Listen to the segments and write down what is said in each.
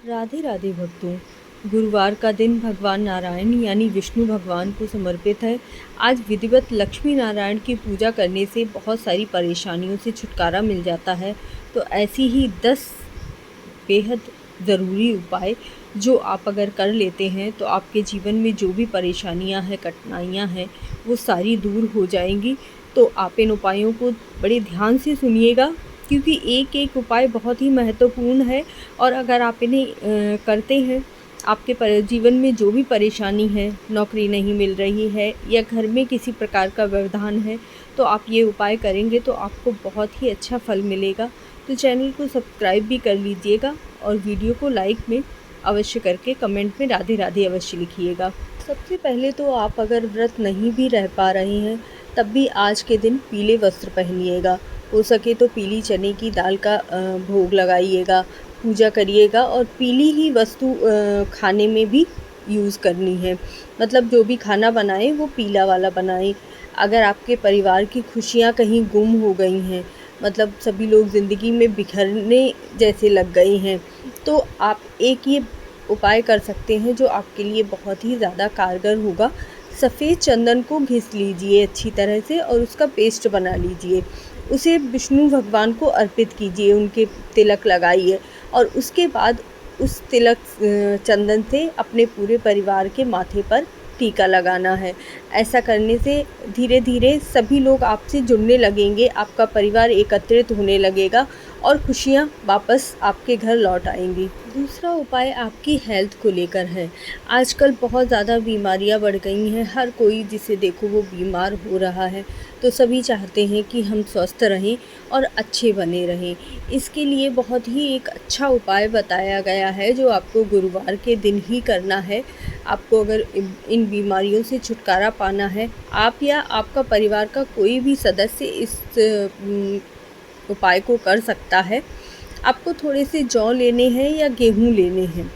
राधे राधे भक्तों। गुरुवार का दिन भगवान नारायण यानी विष्णु भगवान को समर्पित है। आज विधिवत लक्ष्मी नारायण की पूजा करने से बहुत सारी परेशानियों से छुटकारा मिल जाता है। तो ऐसी ही 10 बेहद ज़रूरी उपाय जो आप अगर कर लेते हैं तो आपके जीवन में जो भी परेशानियां हैं, कठिनाइयां हैं, वो सारी दूर हो जाएंगी। तो आप इन उपायों को बड़े ध्यान से सुनिएगा, क्योंकि एक एक उपाय बहुत ही महत्वपूर्ण है। और अगर आप इन्हें करते हैं, आपके जीवन में जो भी परेशानी है, नौकरी नहीं मिल रही है या घर में किसी प्रकार का व्यवधान है, तो आप ये उपाय करेंगे तो आपको बहुत ही अच्छा फल मिलेगा। तो चैनल को सब्सक्राइब भी कर लीजिएगा और वीडियो को लाइक में अवश्य करके कमेंट में राधे राधे अवश्य लिखिएगा। सबसे पहले तो आप अगर व्रत नहीं भी रह पा रहे हैं, तब भी आज के दिन पीले वस्त्र पहनिएगा। हो सके तो पीली चने की दाल का भोग लगाइएगा, पूजा करिएगा। और पीली ही वस्तु खाने में भी यूज़ करनी है, मतलब जो भी खाना बनाएं वो पीला वाला बनाएं। अगर आपके परिवार की खुशियां कहीं गुम हो गई हैं, मतलब सभी लोग ज़िंदगी में बिखरने जैसे लग गए हैं, तो आप एक ये उपाय कर सकते हैं जो आपके लिए बहुत ही ज़्यादा कारगर होगा। सफ़ेद चंदन को घिस लीजिए अच्छी तरह से और उसका पेस्ट बना लीजिए। उसे विष्णु भगवान को अर्पित कीजिए, उनके तिलक लगाइए और उसके बाद उस तिलक चंदन से अपने पूरे परिवार के माथे पर टीका लगाना है। ऐसा करने से धीरे धीरे सभी लोग आपसे जुड़ने लगेंगे, आपका परिवार एकत्रित होने लगेगा और खुशियाँ वापस आपके घर लौट आएंगी। दूसरा उपाय आपकी हेल्थ को लेकर है। आजकल बहुत ज़्यादा बीमारियां बढ़ गई हैं, हर कोई जिसे देखो वो बीमार हो रहा है। तो सभी चाहते हैं कि हम स्वस्थ रहें और अच्छे बने रहें। इसके लिए बहुत ही एक अच्छा उपाय बताया गया है जो आपको गुरुवार के दिन ही करना है। आपको अगर इन बीमारियों से छुटकारा पाना है, आप या आपका परिवार का कोई भी सदस्य इस उपाय को कर सकता है। आपको थोड़े से जौ लेने हैं या गेहूँ लेने हैं,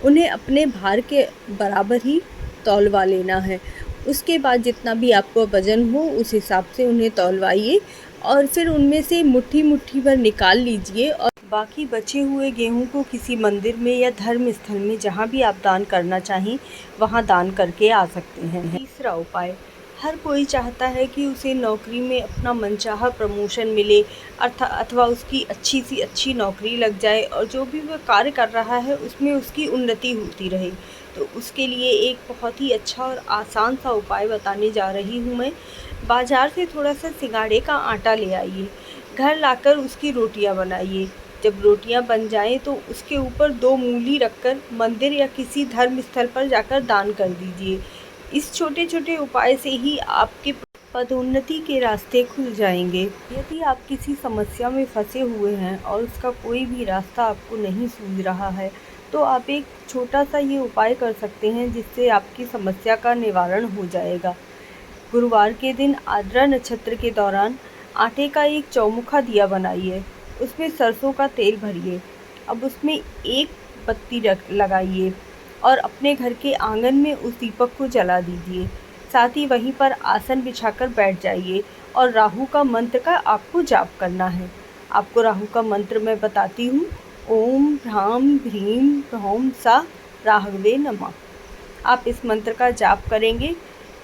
उन्हें अपने भार के बराबर ही तौलवा लेना है। उसके बाद जितना भी आपको वज़न हो उस हिसाब से उन्हें तौलवाइए और फिर उनमें से मुट्ठी मुट्ठी भर निकाल लीजिए और बाकी बचे हुए गेहूं को किसी मंदिर में या धर्म स्थल में जहां भी आप दान करना चाहें वहां दान करके आ सकते हैं। तीसरा उपाय, हर कोई चाहता है कि उसे नौकरी में अपना मनचाहा प्रमोशन मिले, अथवा उसकी अच्छी सी अच्छी नौकरी लग जाए और जो भी वह कार्य कर रहा है उसमें उसकी उन्नति होती रहे। तो उसके लिए एक बहुत ही अच्छा और आसान सा उपाय बताने जा रही हूँ मैं। बाज़ार से थोड़ा सा सिंगाड़े का आटा ले आइए, घर लाकर उसकी रोटियाँ बनाइए। जब रोटियाँ बन जाएं तो उसके ऊपर 2 मूली रखकर मंदिर या किसी धर्म स्थल पर जाकर दान कर दीजिए। इस छोटे छोटे उपाय से ही आपके पदोन्नति के रास्ते खुल जाएंगे। यदि आप किसी समस्या में फंसे हुए हैं और उसका कोई भी रास्ता आपको नहीं सूझ रहा है, तो आप एक छोटा सा ये उपाय कर सकते हैं जिससे आपकी समस्या का निवारण हो जाएगा। गुरुवार के दिन आर्द्रा नक्षत्र के दौरान आटे का एक चौमुखा दिया बनाइए, उसमें सरसों का तेल भरिए। अब उसमें एक बत्ती लगाइए और अपने घर के आंगन में उस दीपक को जला दीजिए। साथ ही वहीं पर आसन बिछाकर बैठ जाइए और राहु का मंत्र का आपको जाप करना है। आपको राहु का मंत्र मैं बताती हूँ। ओम ह्रां ह्रीं ह्रौं सा राहवे नमः। आप इस मंत्र का जाप करेंगे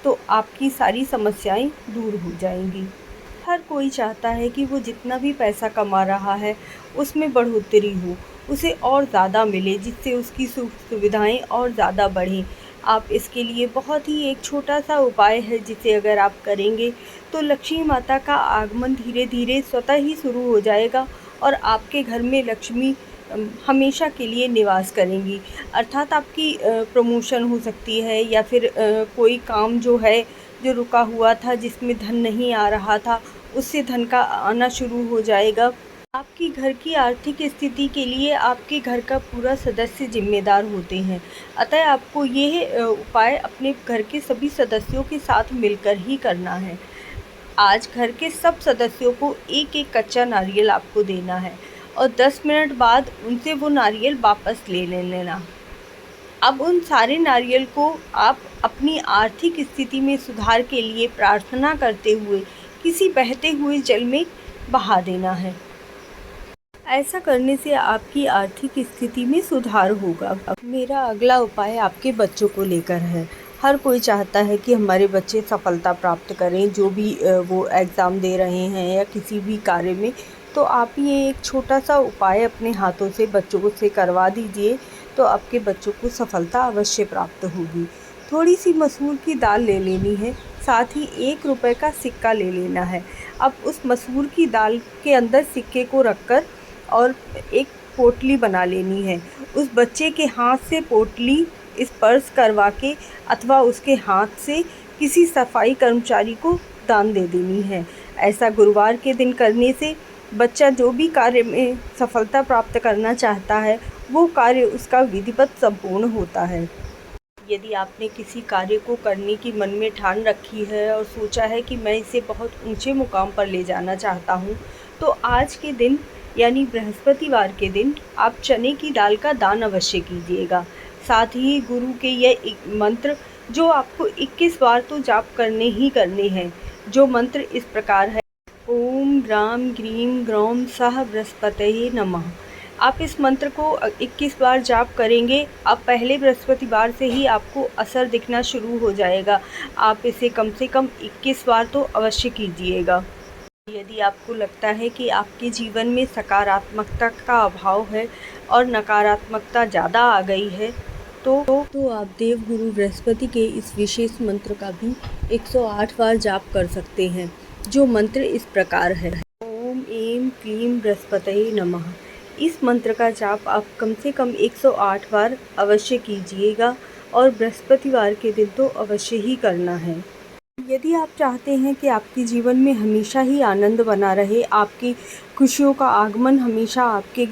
तो आपकी सारी समस्याएं दूर हो जाएंगी। हर कोई चाहता है कि वो जितना भी पैसा कमा रहा है उसमें बढ़ोतरी हो, उसे और ज़्यादा मिले, जिससे उसकी सुख सुविधाएं और ज़्यादा बढ़ें। आप इसके लिए बहुत ही एक छोटा सा उपाय है जिसे अगर आप करेंगे तो लक्ष्मी माता का आगमन धीरे धीरे स्वतः ही शुरू हो जाएगा और आपके घर में लक्ष्मी हमेशा के लिए निवास करेंगी। अर्थात आपकी प्रमोशन हो सकती है या फिर कोई काम जो है जो रुका हुआ था, जिसमें धन नहीं आ रहा था, उससे धन का आना शुरू हो जाएगा। आपकी घर की आर्थिक स्थिति के लिए आपके घर का पूरा सदस्य जिम्मेदार होते हैं। अतः आपको ये उपाय अपने घर के सभी सदस्यों के साथ मिलकर ही करना है। आज घर के सब सदस्यों को एक एक कच्चा नारियल आपको देना है और 10 मिनट बाद उनसे वो नारियल वापस ले लेना। अब उन सारे नारियल को आप अपनी आर्थिक स्थिति में सुधार के लिए प्रार्थना करते हुए किसी बहते हुए जल में बहा देना है। ऐसा करने से आपकी आर्थिक स्थिति में सुधार होगा। मेरा अगला उपाय आपके बच्चों को लेकर है। हर कोई चाहता है कि हमारे बच्चे सफलता प्राप्त करें, जो भी वो एग्ज़ाम दे रहे हैं या किसी भी कार्य में। तो आप ये एक छोटा-सा उपाय अपने हाथों से बच्चों से करवा दीजिए, तो आपके बच्चों को सफलता अवश्य प्राप्त होगी। थोड़ी-सी मसूर की दाल ले लेनी है, साथ ही ₹1 का सिक्का ले लेना है। अब उस मसूर की दाल के अंदर सिक्के को रखकर और एक पोटली बना लेनी है। उस बच्चे के हाथ से पोटली स्पर्श करवा के अथवा उसके हाथ से किसी सफाई कर्मचारी को दान दे देनी है। ऐसा गुरुवार के दिन करने से बच्चा जो भी कार्य में सफलता प्राप्त करना चाहता है, वो कार्य उसका विधिवत संपूर्ण होता है। यदि आपने किसी कार्य को करने की मन में ठान रखी है और सोचा है कि मैं इसे बहुत ऊंचे मुकाम पर ले जाना चाहता हूँ, तो आज के दिन यानी बृहस्पतिवार के दिन आप चने की दाल का दान अवश्य कीजिएगा। साथ ही गुरु के यह मंत्र जो आपको 21 बार तो जाप करने ही करने हैं। जो मंत्र इस प्रकार है: ओम ग्राम ग्रीम ग्रौम सह बृहस्पतये नमः। आप इस मंत्र को 21 बार जाप करेंगे। अब पहले बृहस्पतिवार से ही आपको असर दिखना शुरू हो जाएगा। आप इसे कम से कम 21 बार तो अवश्य कीजिएगा। यदि आपको लगता है कि आपके जीवन में सकारात्मकता का अभाव है और नकारात्मकता ज़्यादा आ गई है, तो आप देवगुरु बृहस्पति के इस विशेष मंत्र का भी 108 बार जाप कर सकते हैं। जो मंत्र इस प्रकार है: ओम ऐं क्लीं बृहस्पतये नमः। इस मंत्र का जाप आप कम से कम 108 बार अवश्य कीजिएगा और बृहस्पतिवार के दिन तो अवश्य ही करना है। यदि आप चाहते हैं कि आपके जीवन में हमेशा ही आनंद बना रहे, आपकी खुशियों का आगमन हमेशा आपके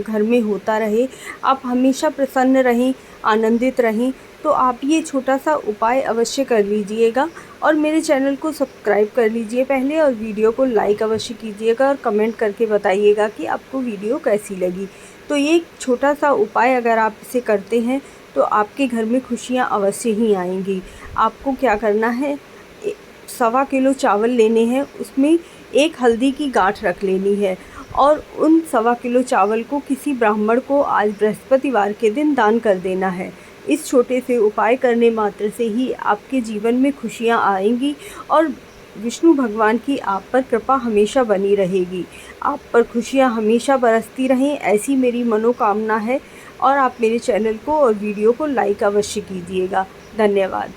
घर में होता रहे, आप हमेशा प्रसन्न रहें, आनंदित रहें, तो आप ये छोटा सा उपाय अवश्य कर लीजिएगा और मेरे चैनल को सब्सक्राइब कर लीजिए पहले, और वीडियो को लाइक अवश्य कीजिएगा और कमेंट करके बताइएगा कि आपको वीडियो कैसी लगी। तो ये छोटा सा उपाय अगर आप इसे करते हैं तो आपके घर में खुशियाँ अवश्य ही आएंगी। आपको क्या करना है, 1.25 किलो चावल लेने हैं, उसमें 1 हल्दी की गांठ रख लेनी है और उन 1.25 किलो चावल को किसी ब्राह्मण को आज बृहस्पतिवार के दिन दान कर देना है। इस छोटे से उपाय करने मात्र से ही आपके जीवन में खुशियाँ आएंगी और विष्णु भगवान की आप पर कृपा हमेशा बनी रहेगी। आप पर खुशियाँ हमेशा बरसती रहें, ऐसी मेरी मनोकामना है। और आप मेरे चैनल को और वीडियो को लाइक अवश्य कीजिएगा। धन्यवाद।